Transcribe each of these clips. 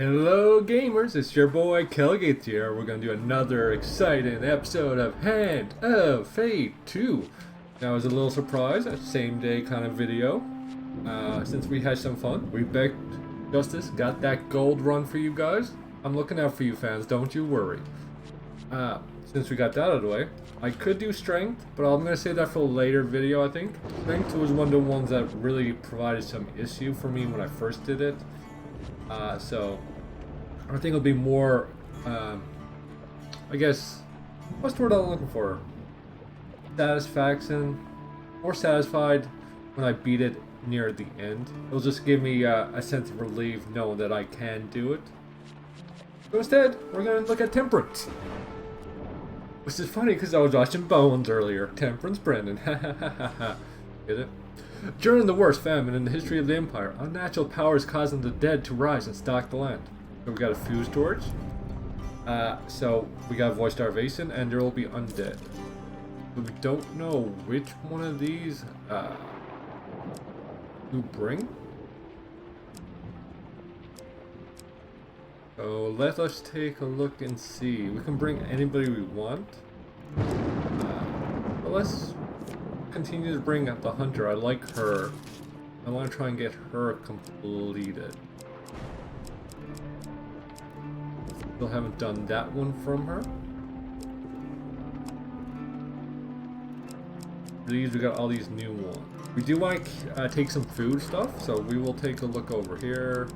Hello gamers, it's your boy Kelgate here. We're gonna do another exciting episode of Hand of Fate 2. Now it's a little surprise, a same day kind of video. Since we had some fun, we begged Justice, got that gold run for you guys. I'm looking out for you fans, don't you worry. Since we got that out of the way, I could do strength, but I'm gonna save that for a later video I think. Strength was one of the ones that really provided some issue for me when I first did it. So I think it'll be more, I guess, what's the word I'm looking for? Satisfaction, more satisfied when I beat it near the end. It'll just give me a sense of relief knowing that I can do it. So instead, we're gonna look at Temperance. Which is funny because I was watching Bones earlier. Temperance Brennan. Get it? During the worst famine in the history of the Empire, unnatural powers causing the dead to rise and stock the land. So we got a fuse torch. So we got void starvation, and there will be undead. But we don't know which one of these to bring. So let us take a look and see. We can bring anybody we want. But let's continue to bring up the hunter. I like her. I want to try and get her completed. Still haven't done that one from her. These, we got all these new ones. We do want to take some food stuff, so we will take a look over here.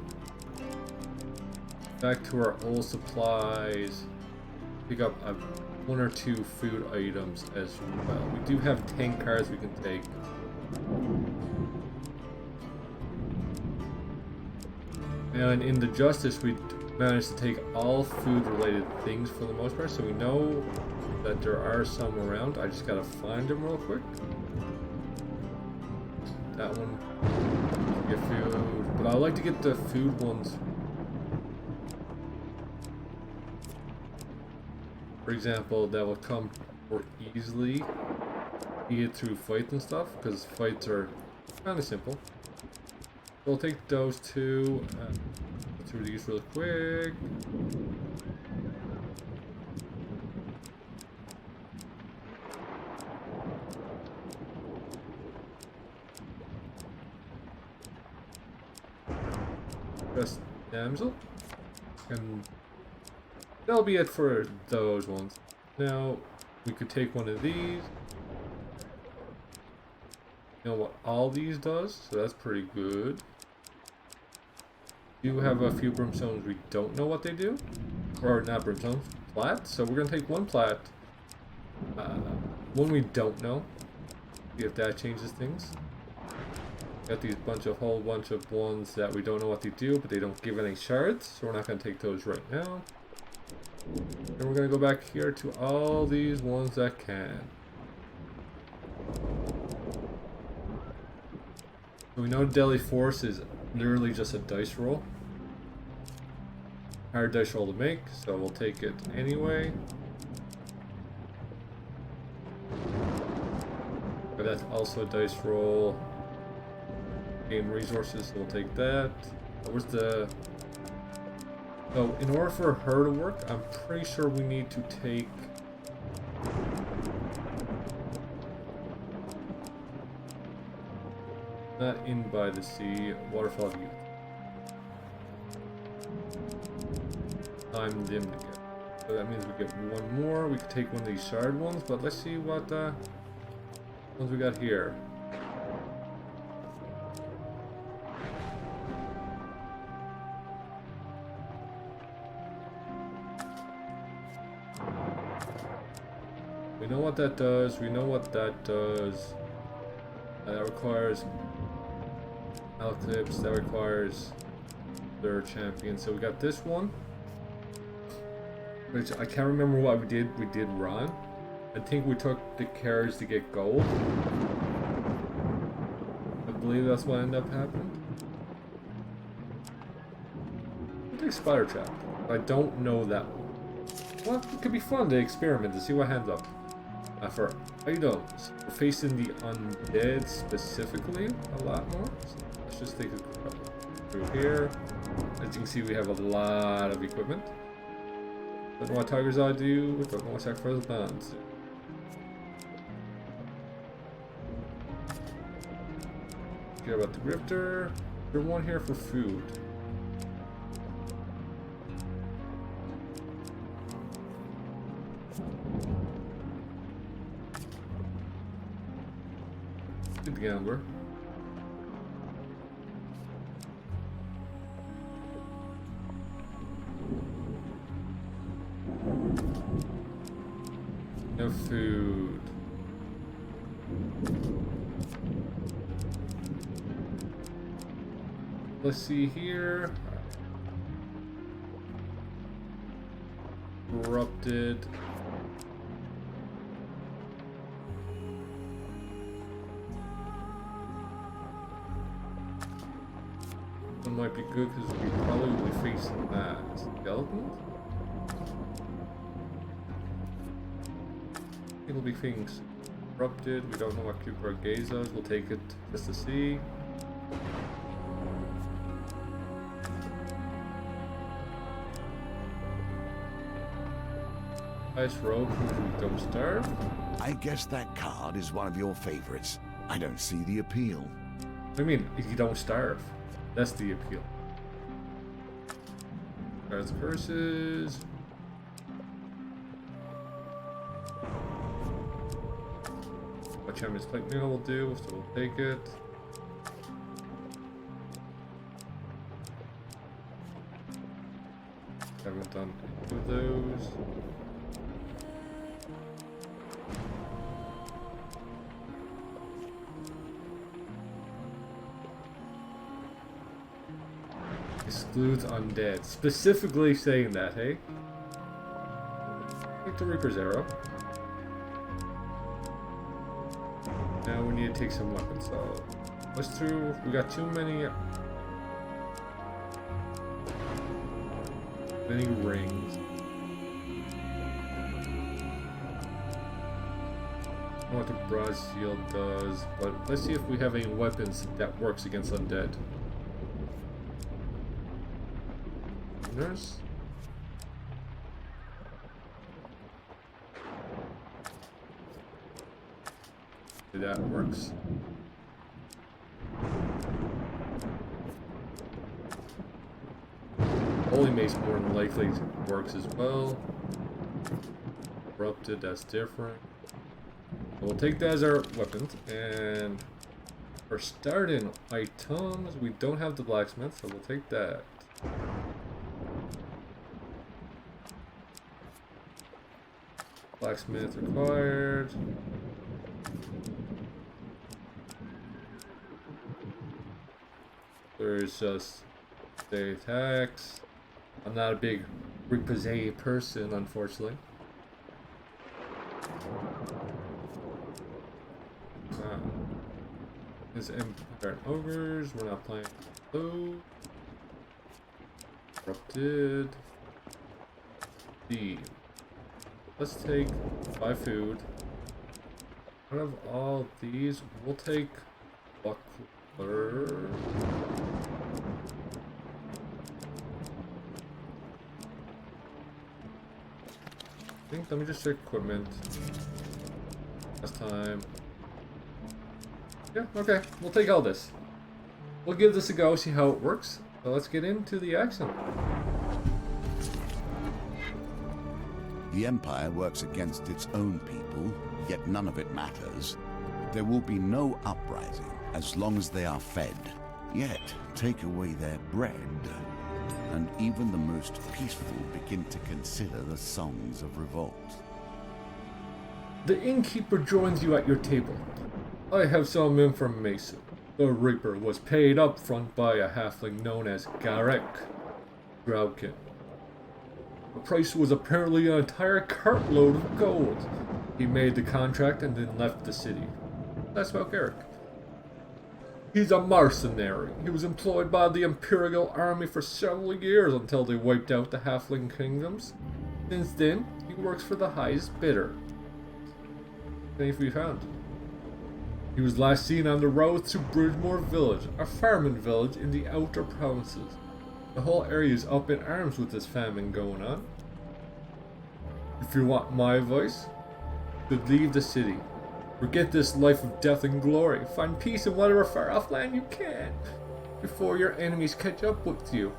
Back to our old supplies. Pick up one or two food items as well. We do have tank cars we can take. And in the Justice, we managed to take all food related things for the most part, so we know that there are some around. I just gotta find them real quick. That one, get food, but I like to get the food ones. For example, that will come more easily, be it through fights and stuff, because fights are kind of simple. So we'll take those two, go through these real quick. Just damsel, and that'll be it for those ones. Now, we could take one of these. You know what all these does, so that's pretty good. We do have a few brimstones we don't know what they do. Or not brimstones, plats. So we're gonna take one plat. One we don't know. See if that changes things. Got these whole bunch of ones that we don't know what they do, but they don't give any shards, so we're not gonna take those right now. And we're gonna go back here to all these ones that can. So we know Deadly Force is literally just a dice roll. Hard dice roll to make, so we'll take it anyway. But that's also a dice roll. Gain resources, so we'll take that. Where's the... So, in order for her to work, I'm pretty sure we need to take... Not in by the sea, waterfall of youth. Time dim to get. So that means we get one more. We could take one of these shard ones, but let's see what ones we got here. We know what that does, we know what that does. That requires Eclipse, that requires their champion. So we got this one, which I can't remember what we did. We did run. I think we took the carriage to get gold. I believe that's what ended up happening. I think Spider Trap. I don't know that one. Well, it could be fun to experiment to see what hands up. For items, we're facing the undead specifically a lot more. So let's just take a couple through here. As you can see, we have a lot of equipment. Don't know what Tiger's Eye do, don't know what Sacrifice Bands do. Forget about the Grifter. There's one here for food. Good gambler. No food. Let's see here. Corrupted. That might be good because we probably will be facing that skeleton. It'll be things corrupted. We don't know what Cooper Gaze does. We'll take it just to see. Ice rope, don't starve. I guess that card is one of your favorites. I don't see the appeal. What do you mean, if you don't starve? That's the appeal. Cards curses. What Champion's Plate Meal will do, so we'll take it. Haven't done any of those. Excludes undead. Specifically saying that, hey? Take the Reaper's Arrow. Now we need to take some weapons out. Let's do. We got too many. Many rings. I don't know what the broad shield does, but let's see if we have any weapons that works against undead. Nurse. That works. Holy Mace more than likely works as well. Corrupted, that's different. We'll take that as our weapons, and for starting items, we don't have the blacksmith, so we'll take that. Blacksmith required. There's just the attacks. I'm not a big repose person, unfortunately. This Empire and Ogres, we're not playing those. Corrupted. D. Let's take 5 food. Out of all these, we'll take Buckler. I think, let me just check equipment. Last time. Yeah, okay. We'll take all this. We'll give this a go, see how it works. So let's get into the action. The Empire works against its own people, yet none of it matters. There will be no uprising as long as they are fed. Yet, take away their bread, and even the most peaceful begin to consider the songs of revolt. The innkeeper joins you at your table. I have some information. The Reaper was paid up front by a halfling known as Garek Draukin. The price was apparently an entire cartload of gold. He made the contract and then left the city. That's about Garek. He's a mercenary. He was employed by the Imperial Army for several years until they wiped out the halfling kingdoms. Since then, he works for the highest bidder. If we found. He was last seen on the road to Bridgemore Village, a farming village in the outer provinces. The whole area is up in arms with this famine going on. If you want my advice, to leave the city. Forget this life of death and glory. Find peace in whatever far off land you can, before your enemies catch up with you.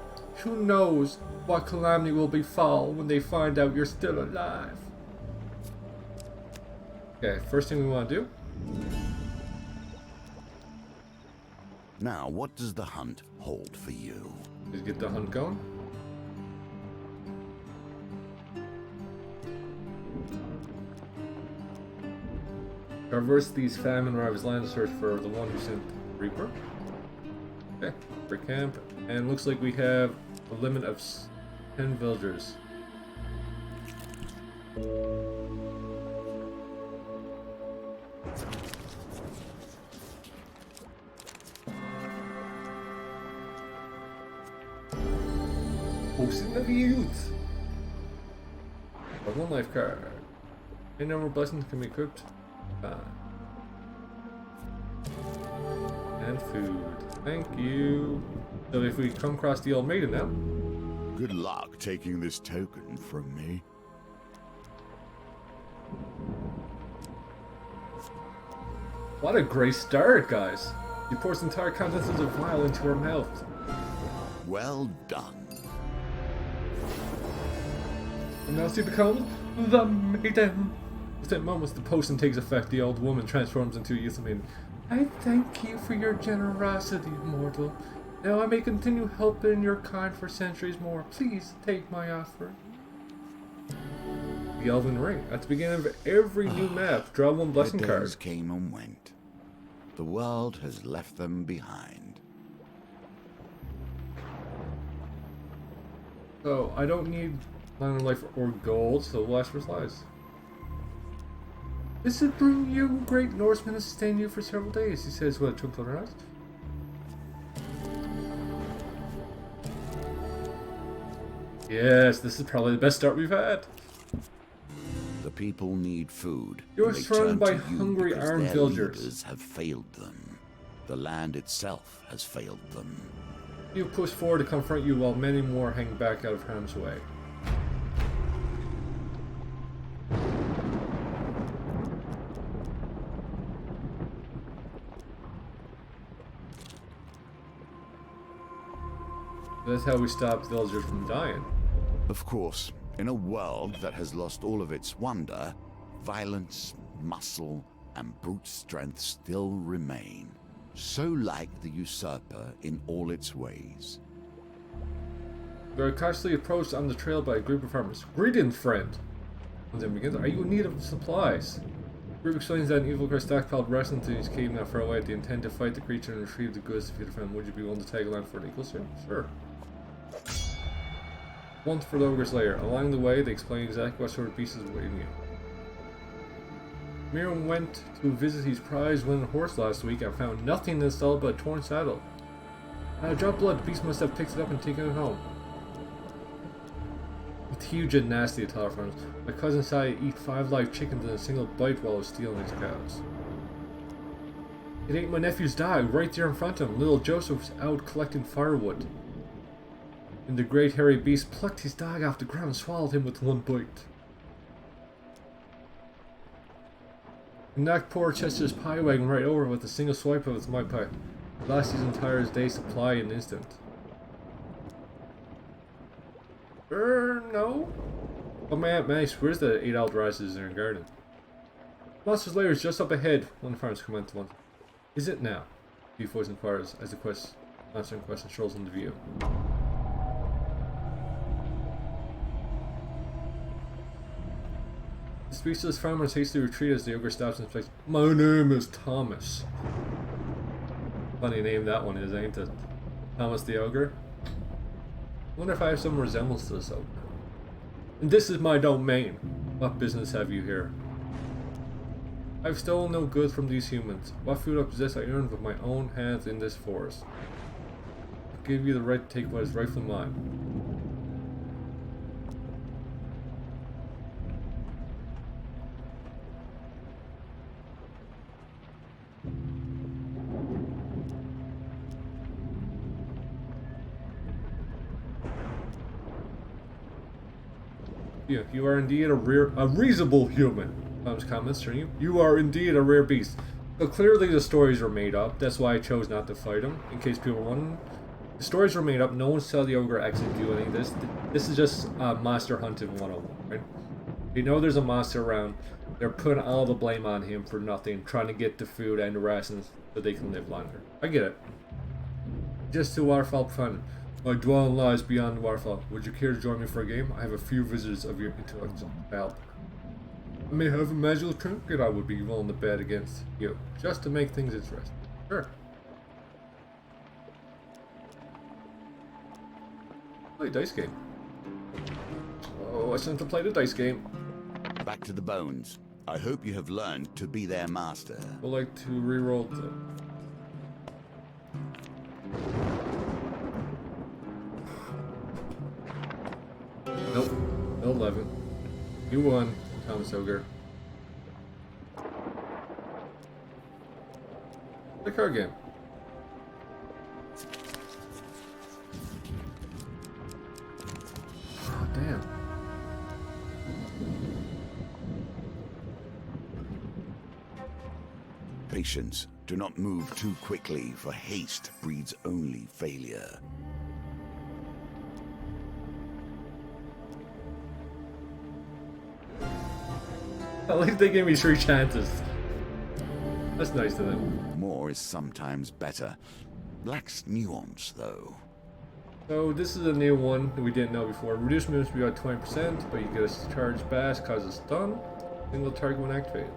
Who knows what calamity will befall when they find out you're still alive. Okay, first thing we want to do. Now, what does the hunt hold for you? Is get the hunt going. Traverse these famine-ravaged lands to search for the one who sent the Reaper. Okay, for camp. And looks like we have a limit of 10 villagers. Posting of youth. One life card. Any number of blessings can be equipped. And food. Thank you. So if we come across the old maiden now. Good luck taking this token from me. What a great start, guys. He pours the entire contents of the vial into her mouth. Well done. And now she becomes the maiden. At that moment, the potion takes effect. The old woman transforms into a youthful maiden. I thank you for your generosity, mortal. Now I may continue helping your kind for centuries more. Please take my offer. The Elven Ring. At the beginning of every new map, draw one blessing The card. days came and went. The world has left them behind. So I don't need Land of Life or gold, so last lies. This would bring you great Norsemen and sustain you for several days, he says with a twinkle in her eyes. Yes, this is probably the best start we've had. The people need food. You're They surrounded by turn to you hungry because armed their villagers. leaders have failed them. The land itself has failed them. You push forward to confront you while many more hang back out of harm's way. That's how we stop villagers from dying. Of course, in a world that has lost all of its wonder, violence, muscle, and brute strength still remain. So like the usurper in all its ways. We are cautiously approached on the trail by a group of farmers. Greetings, friend! And then begins, are you in need of supplies? The group explains that an evil creature stockpiled wrestling to his cave not far away. They intend to fight the creature and retrieve the goods to feed a friend. Would you be willing to tag along for an equal share? Sure. Once for the ogre's lair. Along the way, they explain exactly what sort of beast is awaiting you. Miriam went to visit his prize-winning horse last week and found nothing installed but a torn saddle. Drop blood, the beast must have picked it up and taken it home. It's huge and nasty, the teller farms. My cousin saw you eat 5 live chickens in a single bite while I was stealing his cows. It ate my nephew's dog right there in front of him. Little Joseph's out collecting firewood. And the great hairy beast plucked his dog off the ground and swallowed him with one bite. He knocked poor Chester's pie wagon right over with a single swipe of its my pie. Lost his entire day's supply in an instant. No? Oh man, nice. Where's the 8 Aldrises in your garden? Monster's lair is just up ahead. One of the farmers comments once. Is it now? Chief voice inquires as the monster in question strolls into view. The speechless farmers hastily retreat as the ogre stops and speaks. My name is Thomas. Funny name that one is, ain't it? Thomas the ogre. Wonder if I have some resemblance to this ogre. And this is my domain. What business have you here? I've stolen no goods from these humans. What food I possess I earned with my own hands in this forest. I give you the right to take what is rightfully mine. You are indeed a reasonable human. Tom's comments turn you. You are indeed a rare beast. So clearly the stories were made up. That's why I chose not to fight him. In case people were wondering, the stories were made up. No one saw the ogre actually do any of this. This is just monster hunting 101, right? You know there's a monster around. They're putting all the blame on him for nothing, trying to get the food and the rations so they can live longer. I get it. Just to waterfall fun. My dwelling lies beyond the waterfall. Would you care to join me for a game? I have a few visitors of your intellectual help. I may have a magical trinket I would be willing to bet against you, just to make things interesting. Sure. Play a dice game. Oh, I shouldn't have played a dice game. Back to the bones. I hope you have learned to be their master. Would like to reroll the... Nope. 11. You won, Thomas Ogre. The card game. Oh, damn. Patience. Do not move too quickly, for haste breeds only failure. At least they gave me 3 chances. That's nice of them. More is sometimes better. Lacks nuance, though. So this is a new one that we didn't know before. Reduce movement speed by 20%, but you get a charged bash, causes stun. Single target when activated.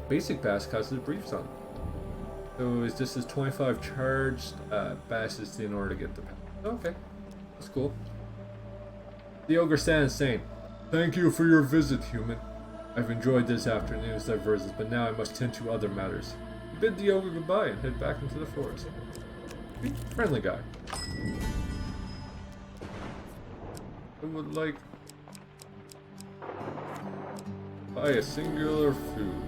Basic bash causes a brief stun. So is this 25 charged bashes in order to get the pass? Okay, that's cool. The ogre stands saying, "Thank you for your visit, human. I've enjoyed this afternoon's diversions, but now I must tend to other matters." You bid the ogre goodbye and head back into the forest. Friendly guy. I would like buy a singular food.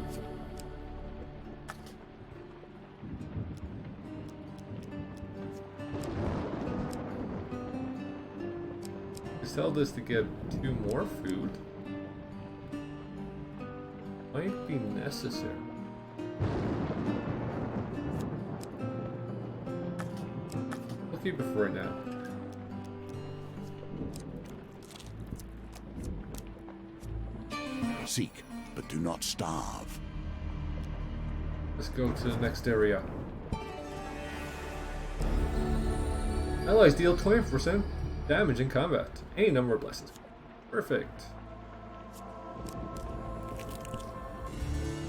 Sell this to get 2 more food. Might be necessary. We'll keep it for right now. Seek, but do not starve. Let's go to the next area. Allies deal 20% damage in combat. Any number of blessings. Perfect.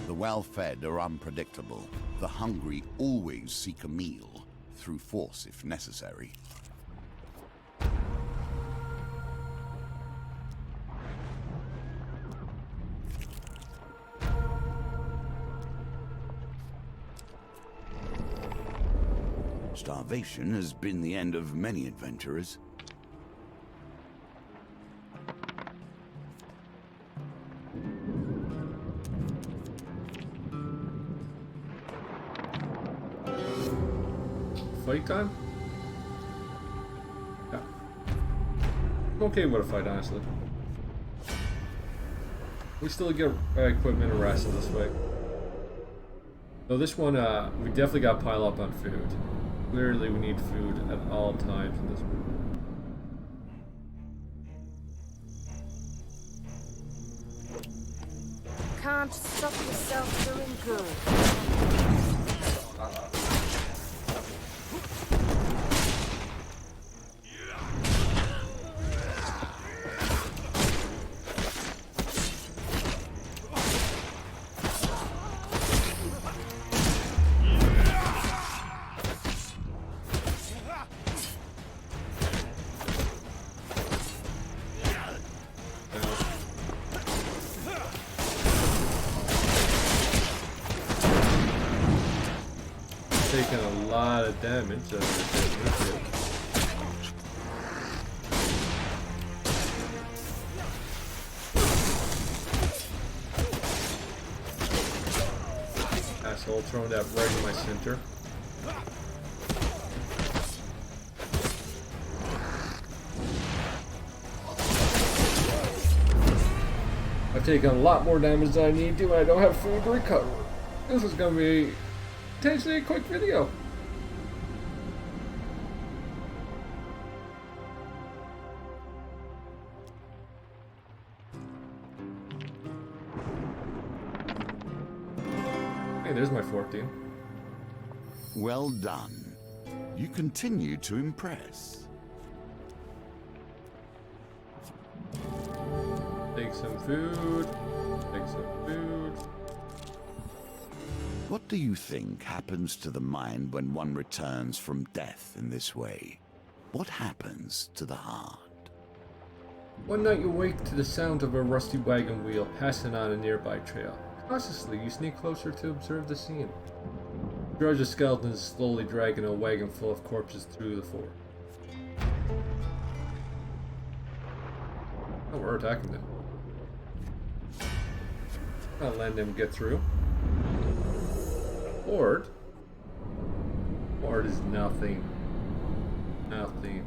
The well-fed are unpredictable. The hungry always seek a meal, through force if necessary. Starvation has been the end of many adventurers. Fight time? Yeah. I'm okay with a fight, honestly. We still get equipment and rations this way. So this one, we definitely got to pile up on food. Clearly we need food at all times in this one. Can't stop yourself doing good. Taking a lot of damage. Asshole throwing that right in my center. I've taken a lot more damage than I need to and I don't have food to recover. This is going to be potentially a quick video. Hey, there's my 14. Well done. You continue to impress. Take some food. Take some food. What do you think happens to the mind when one returns from death in this way? What happens to the heart? One night you wake to the sound of a rusty wagon wheel passing on a nearby trail. Cautiously, you sneak closer to observe the scene. A drudge of skeletons slowly dragging a wagon full of corpses through the forest. Oh, we're attacking them. Not letting them get through. Horde? Horde is nothing. Nothing.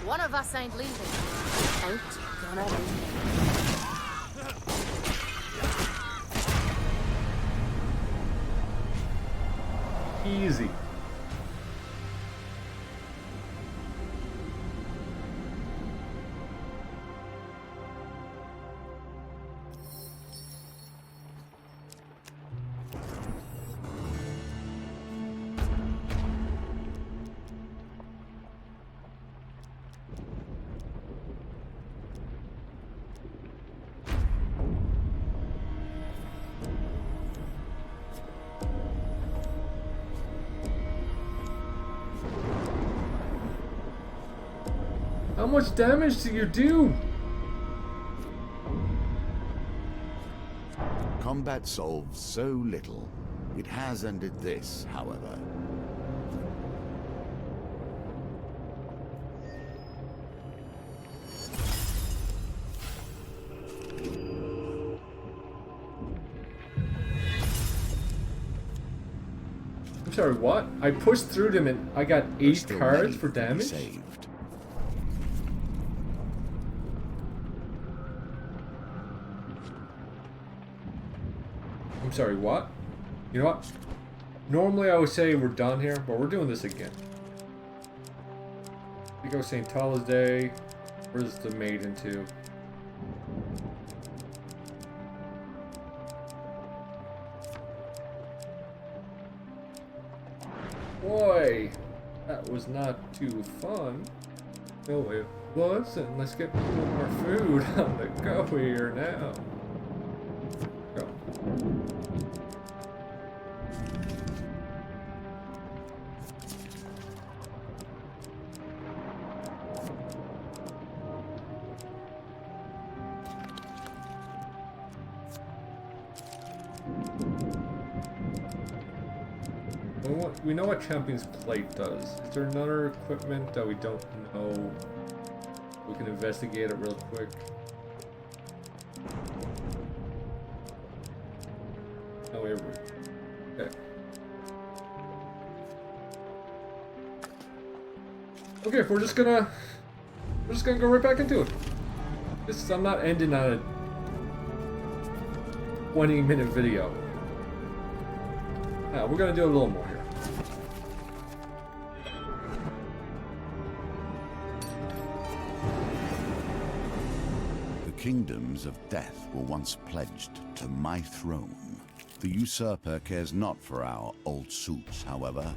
One of us ain't leaving. Ain't gonna leave. Easy. How much damage do you do? Combat solves so little. It has ended this, however. I'm sorry, what? I pushed through them and I got 8 cards for damage? Saved. I'm sorry, what? You know what? Normally I would say we're done here, but we're doing this again. I think I was saying Tala's Day. Where's the maiden to? Boy, that was not too fun. No, it wasn't. Let's get more food on the go here now. Go. We know what Champion's Plate does. Is there another equipment that we don't know? We can investigate it real quick. Oh, here we. Okay. Okay, we're just gonna go right back into it. I'm not ending on a 20-minute video. Now we're gonna do a little more here. The kingdoms of death were once pledged to my throne. The usurper cares not for our old suits, however.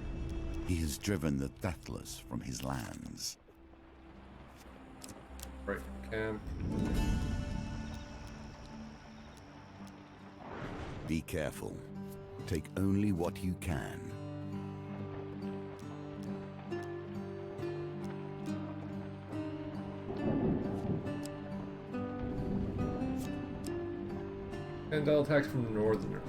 He has driven the deathless from his lands. Right, camp. Be careful. Take only what you can. And all attacks from the northerner.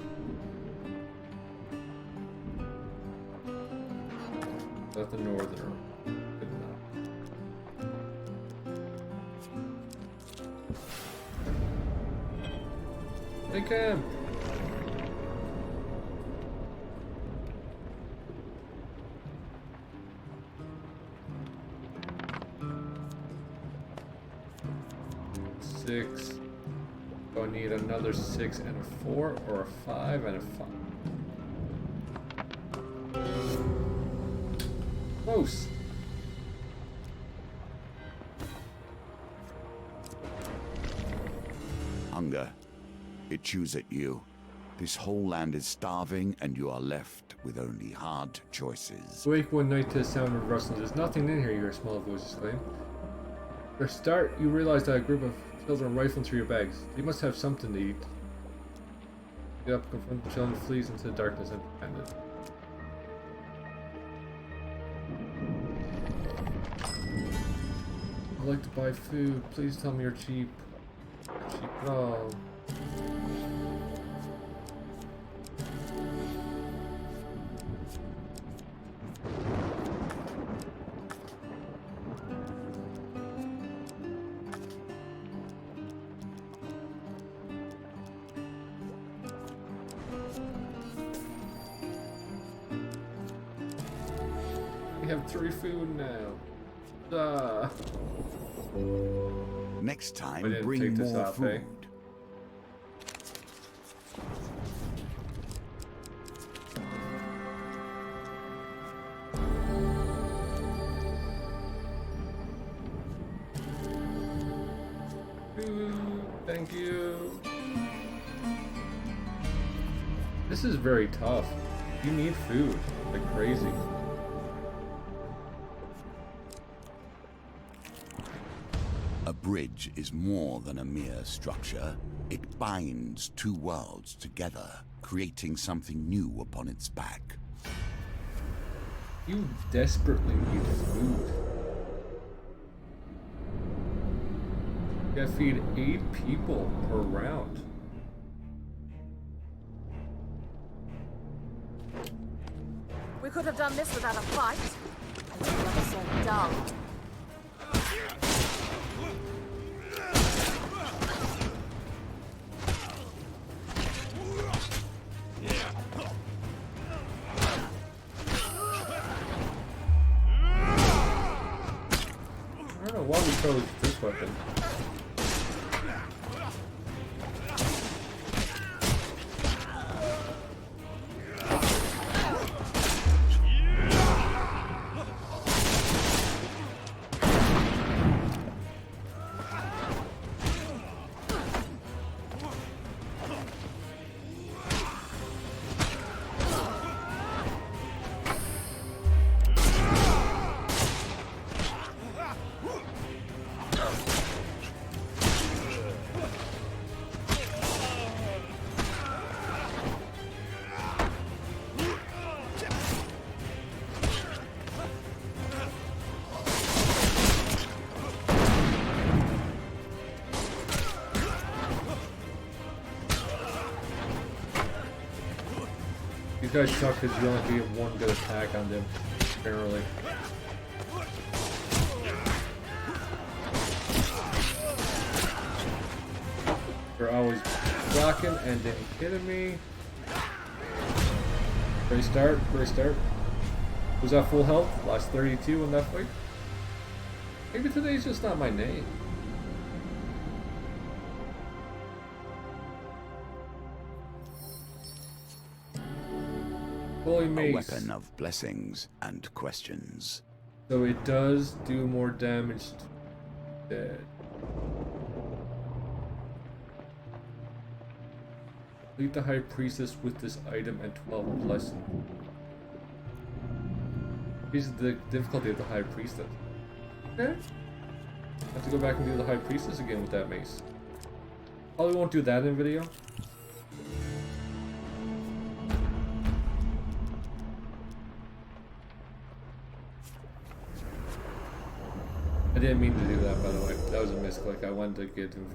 That's the northerner. Good enough. Take him! 6. So I need another 6 and a 4, or a 5 and a 5. Close. Hunger. It chews at you. This whole land is starving, and you are left with only hard choices. Wake one night to the sound of rustling. There's nothing in here, you hear a small voice exclaim. For a start, you realize that a group of children are rifling through your bags. They must have something to eat. Get up, confront the children, flees into the darkness and find it. I'd like to buy food. Please tell me you're cheap. Not cheap at all. We have 3 food now. Next time, I didn't bring take this more off, food. Food, thank you. This is very tough. You need food like crazy. A bridge is more than a mere structure. It binds 2 worlds together, creating something new upon its back. You desperately need food. You gotta feed 8 people per round. We could have done this without a fight. It's never so dull. I don't know why we chose this weapon. These guys suck because you only get 1 good attack on them, generally. They're always blocking and then hitting me. Restart. Was that full health? Lost 32 in that fight? Maybe today's just not my name. Holy A mace. weapon of blessings and questions. So it does do more damage to dead. Complete the High Priestess with this item and 12 blessings. Increases the difficulty of the High Priestess. Okay. Have to go back and do the High Priestess again with that mace. Probably won't do that in video. I didn't mean to do that, by the way. That was a misclick. I wanted to get him.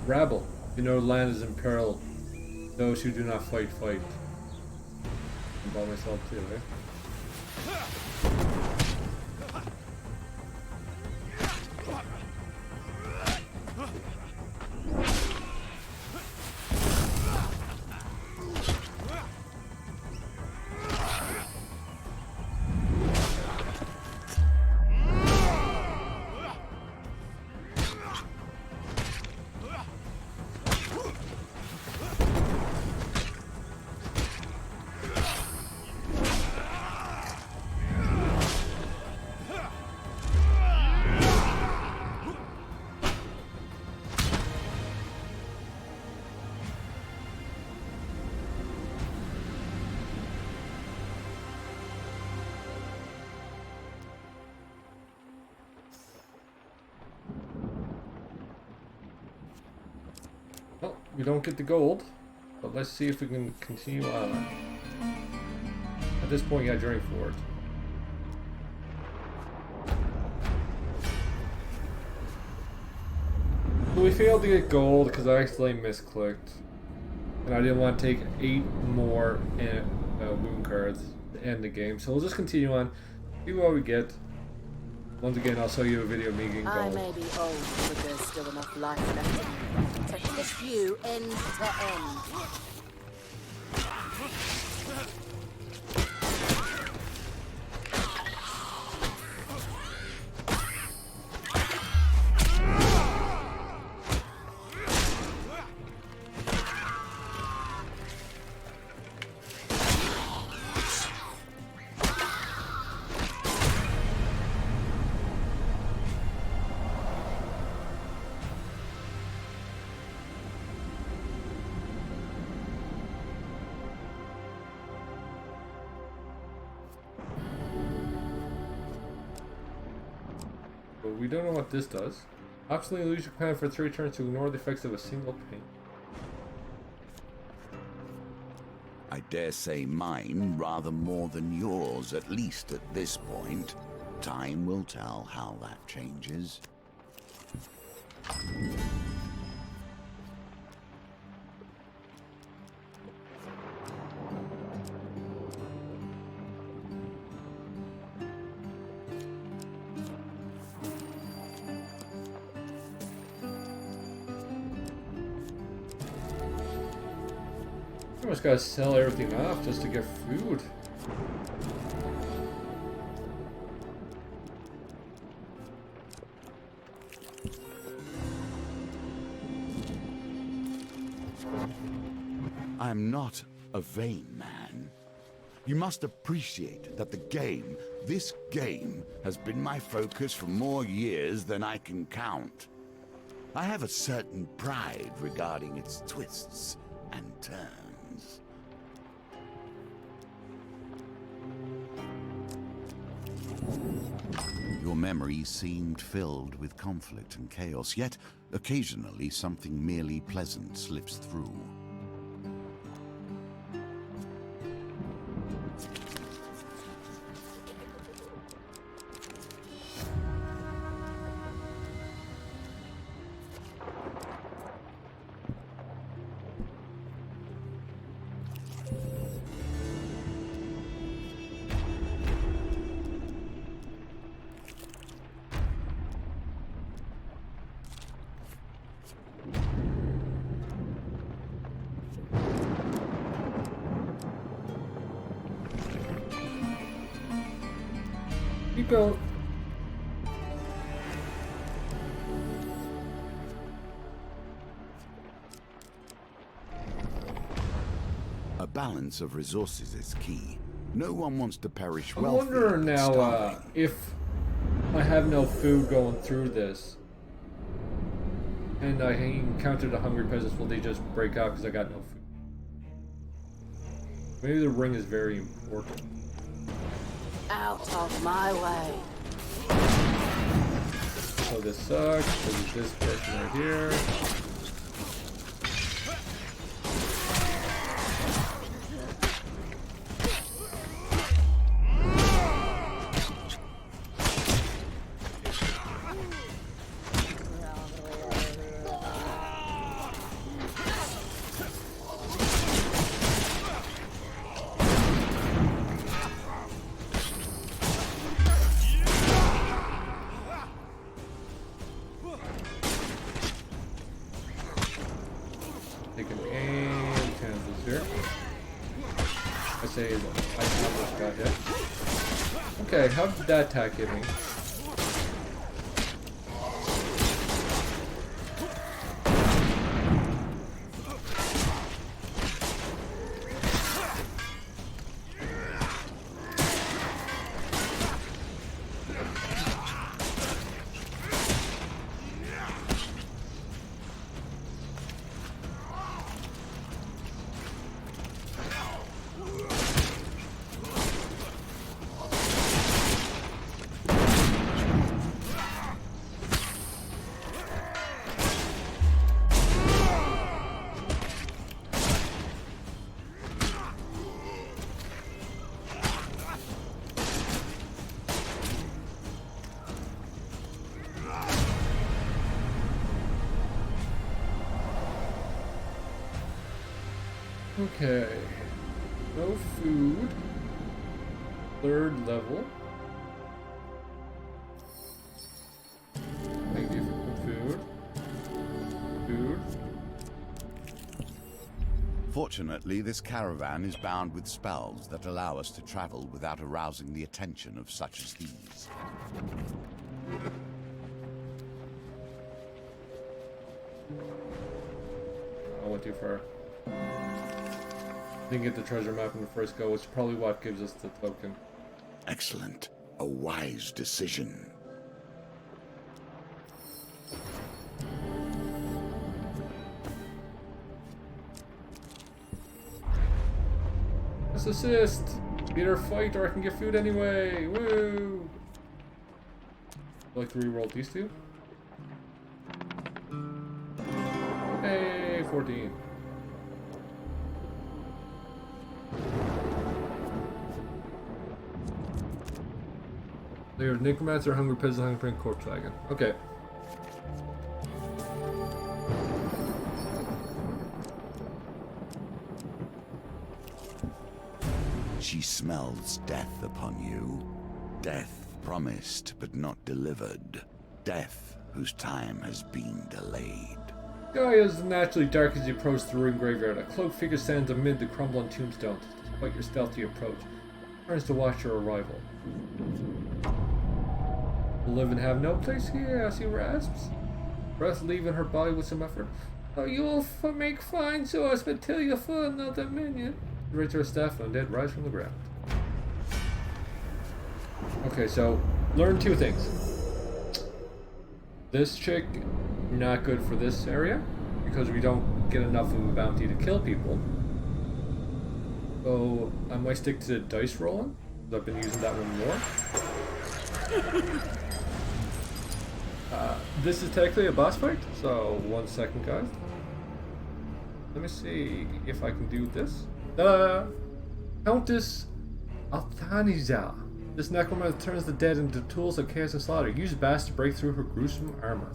Rabble. You know land is in peril. Those who do not fight, fight. I'm by myself too, eh? we don't get the gold, but let's see if we can continue on. At this point, you got journey forward. So we failed to get gold because I accidentally misclicked. And I didn't want to take 8 more wound cards to end the game. So we'll just continue on, see what we get. Once again, I'll show you a video of me getting I gold. may be old, but there's still enough life left in me to hit you end to end. But we don't know what this does. Optionally lose your command for 3 turns to ignore the effects of a single paint. I dare say mine rather more than yours, at least at this point. Time will tell how that changes. I almost gotta sell everything off just to get food. I'm not a vain man. You must appreciate that the game, this game, has been my focus for more years than I can count. I have a certain pride regarding its twists and turns. Your memory seemed filled with conflict and chaos, yet occasionally something merely pleasant slips through. Keep going. A balance of resources is key. No one wants to perish I'm wealthy wondering and now starving. if I have no food going through this, and I encounter the hungry peasants, will they just break out because I got no food? Maybe the ring is very important. Out of my way. So this sucks. There's this person right here. Taking any chances here. I say I have this guy hit. Okay, how did that attack hit me? Okay. No food. Third level. Thank you for some food. Food. Fortunately, this caravan is bound with spells that allow us to travel without arousing the attention of such as these. I went too far. Didn't get the treasure map in the first go, which is probably what gives us the token. Excellent. A wise decision. Let's assist! Either fight or I can get food anyway! Woo! I'd like to reroll these two. Hey, 14. They're Necromancer, Hungry Peasant, Hungry Print, Corpse Wagon. Okay. She smells death upon you. Death promised but not delivered. Death whose time has been delayed. Sky is naturally dark as you approach the ruined graveyard. A cloaked figure stands amid the crumbling tombstones. Despite your stealthy approach, turns to watch your arrival. Live and have no place here, as he rasps. Breath leaving her body with some effort. Oh, you'll make fine sauce, but till you fall another minion. Raise her staff and undead rise from the ground. Okay, so learn two things. This chick, not good for this area because we don't get enough of a bounty to kill people. So I might stick to the dice rolling. I've been using that one more. This is technically a boss fight, so 1 second, guys. Let me see if I can do this. Countess Althaniza. This necromancer turns the dead into tools of chaos and slaughter. Use bats to break through her gruesome armor.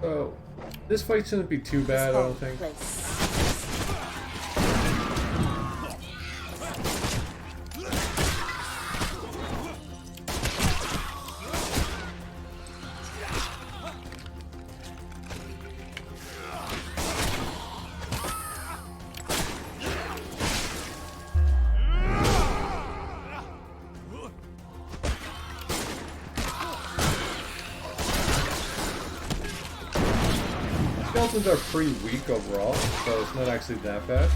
So, this fight shouldn't be too bad, I don't think. Skeletons are pretty weak overall, so it's not actually that bad.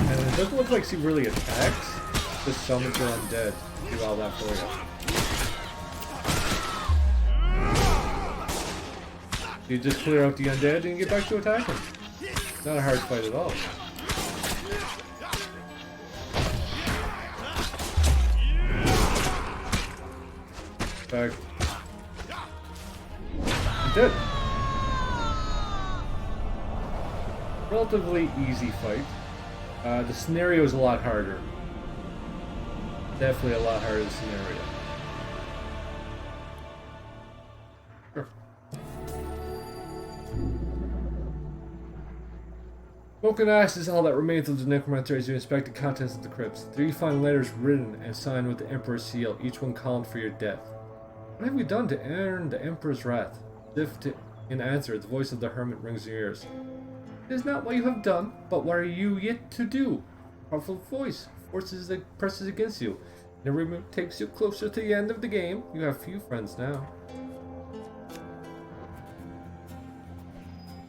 It doesn't look like she really attacks, just summons her undead to do all that for you. You just clear out the undead and get back to attacking. Not a hard fight at all. Back. Dead. Relatively easy fight. The scenario is a lot harder. Definitely a lot harder the scenario. Sure. Broken ash is all that remains of the necromancer as you inspect the contents of the crypts. There you find letters written and signed with the Emperor's seal, each one calling for your death. What have you done to earn the Emperor's wrath? As if in answer, the voice of the hermit rings in your ears. It is not what you have done, but what are you yet to do? Powerful voice presses against you. And every move takes you closer to the end of the game. You have few friends now.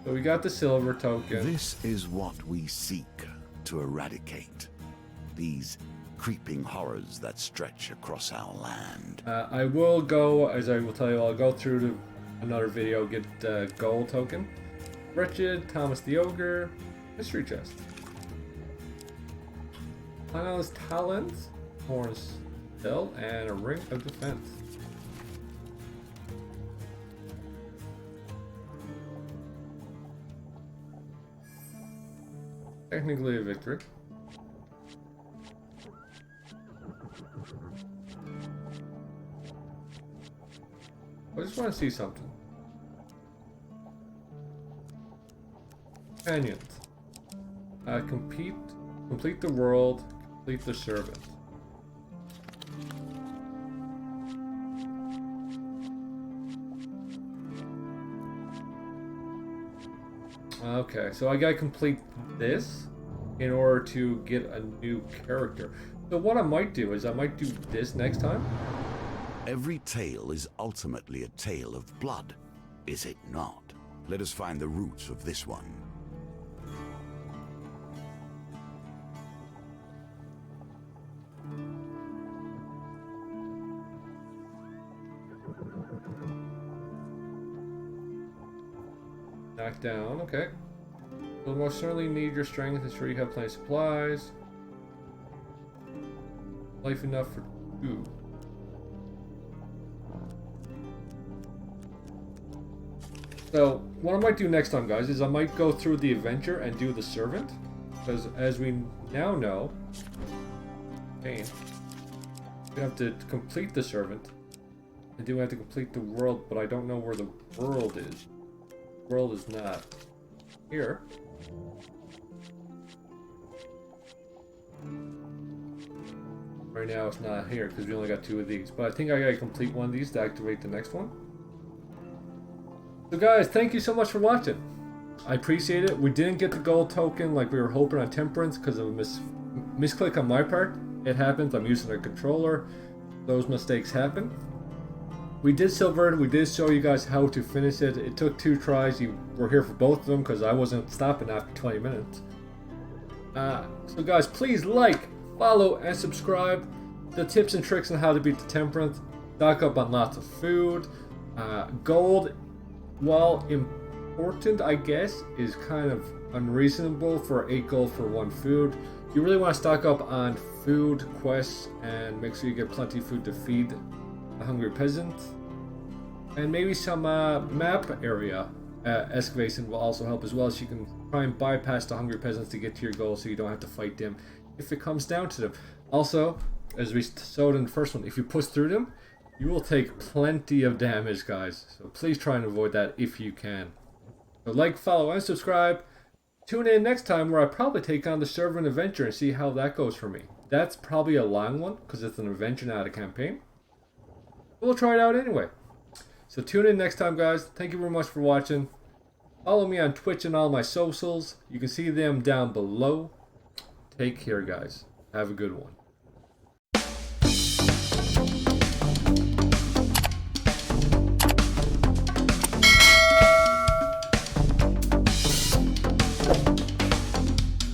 So we got the silver token. This is what we seek to eradicate. These creeping horrors that stretch across our land. I will go, as I will tell you, I'll go through to another video, get the gold token. Wretched, Thomas the Ogre, mystery chest. Lionel's Talent, Horns Hill, and a Ring of Defense. Technically a victory. I just want to see something. Companions. Complete the world, complete the servant. Okay, so I gotta complete this in order to get a new character. So what I might do is I might do this next time. Every tale is ultimately a tale of blood, is it not? Let us find the roots of this one. Knock down, okay. You'll most certainly need your strength. Ensure you have plenty of supplies. Life enough for 2. So, what I might do next time, guys, is I might go through the adventure and do the servant. Because as we now know, we have to complete the servant. And then we have to complete the world, but I don't know where the world is. The world is not here. Right now it's not here because we only got 2 of these. But I think I gotta complete one of these to activate the next one. So guys, thank you so much for watching. I appreciate it. We didn't get the gold token like we were hoping on Temperance because of a misclick on my part. It happens. I'm using a controller. Those mistakes happen. We did silver it. We did show you guys how to finish it. It took 2 tries. You were here for both of them because I wasn't stopping after 20 minutes. So guys, please like, follow, and subscribe. The tips and tricks on how to beat the Temperance. Stock up on lots of food. Gold, while important, I guess, is kind of unreasonable for 8 gold for 1 food. You really want to stock up on food quests and make sure you get plenty of food to feed a hungry peasant. And maybe some map area excavation will also help as well, so you can try and bypass the hungry peasants to get to your goal so you don't have to fight them if it comes down to them. Also, as we showed in the first one, if you push through them, you will take plenty of damage, guys. So please try and avoid that if you can. So like, follow, and subscribe. Tune in next time where I probably take on the servant adventure and see how that goes for me. That's probably a long one because it's an adventure, not a campaign. We'll try it out anyway. So tune in next time, guys. Thank you very much for watching. Follow me on Twitch and all my socials. You can see them down below. Take care, guys. Have a good one.